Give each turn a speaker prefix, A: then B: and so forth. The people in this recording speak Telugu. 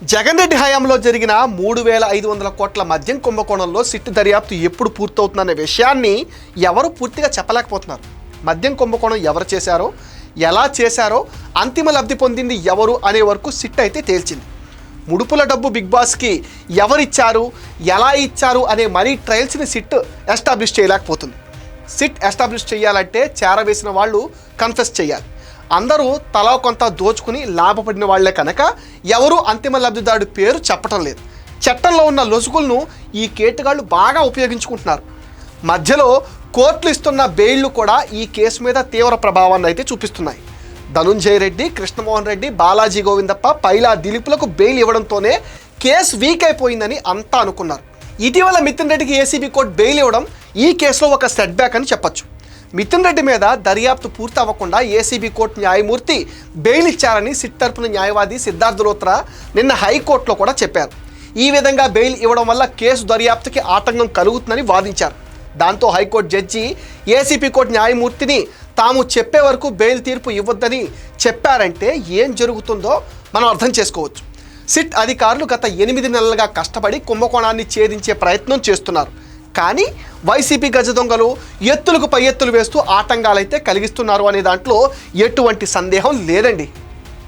A: జగన్ రెడ్డి హయాంలో జరిగిన 3,500 కోట్ల మద్యం కుంభకోణంలో సిట్ దర్యాప్తు ఎప్పుడు పూర్తవుతుందనే విషయాన్ని ఎవరు పూర్తిగా చెప్పలేకపోతున్నారు. మద్యం కుంభకోణం ఎవరు చేశారో, ఎలా చేశారో, అంతిమ లబ్ధి పొందింది ఎవరు అనే వరకు సిట్ అయితే తేల్చింది. ముడుపుల డబ్బు బిగ్ బాస్కి ఎవరిచ్చారు, ఎలా ఇచ్చారు అనే మనీ ట్రయల్స్ని సిట్ ఎస్టాబ్లిష్ చేయలేకపోతుంది. సిట్ ఎస్టాబ్లిష్ చేయాలంటే చేరవేసిన వాళ్ళు కన్ఫెస్ చేయాలి. అందరూ తలా కొంత దోచుకుని లాభపడిన వాళ్లే కనుక ఎవరు అంతిమ లబ్ధిదారుడి పేరు చెప్పటం లేదు. చట్టంలో ఉన్న లొసుగులను ఈ కేటుగాళ్లు బాగా ఉపయోగించుకుంటున్నారు. మధ్యలో కోర్టులు ఇస్తున్న బెయిళ్లు కూడా ఈ కేసు మీద తీవ్ర ప్రభావాన్ని అయితే చూపిస్తున్నాయి. ధనుంజయ రెడ్డి, కృష్ణమోహన్ రెడ్డి, బాలాజీ గోవిందప్ప, పైలా దిలీపులకు బెయిల్ ఇవ్వడంతోనే కేసు వీక్ అయిపోయిందని అంతా అనుకున్నారు. ఇటీవల మిథున్ రెడ్డికి ఏసీబీ కోర్టు బెయిల్ ఇవ్వడం ఈ కేసులో ఒక సెట్ బ్యాక్ అని చెప్పొచ్చు. మిథున్ రెడ్డి మీద దర్యాప్తు పూర్తి అవ్వకుండా ఏసీబీ కోర్టు న్యాయమూర్తి బెయిల్ ఇచ్చారని సిట్ తరపున న్యాయవాది సిద్ధార్థ లోత్రా నిన్న హైకోర్టులో కూడా చెప్పారు. ఈ విధంగా బెయిల్ ఇవ్వడం వల్ల కేసు దర్యాప్తుకి ఆటంకం కలుగుతుందని వాదించారు. దాంతో హైకోర్టు జడ్జి ఏసీబీ కోర్టు న్యాయమూర్తిని తాము చెప్పే వరకు బెయిల్ తీర్పు ఇవ్వొద్దని చెప్పారంటే ఏం జరుగుతుందో మనం అర్థం చేసుకోవచ్చు. సిట్ అధికారులు గత 8 నెలలుగా కష్టపడి కుంభకోణాన్ని ఛేదించే ప్రయత్నం చేస్తున్నారు. కానీ వైసీపీ గజ దొంగలు ఎత్తులకు పై ఎత్తులు వేస్తూ ఆటంకాలైతే కలిగిస్తున్నారు అనే దాంట్లో ఎటువంటి సందేహం లేదండి.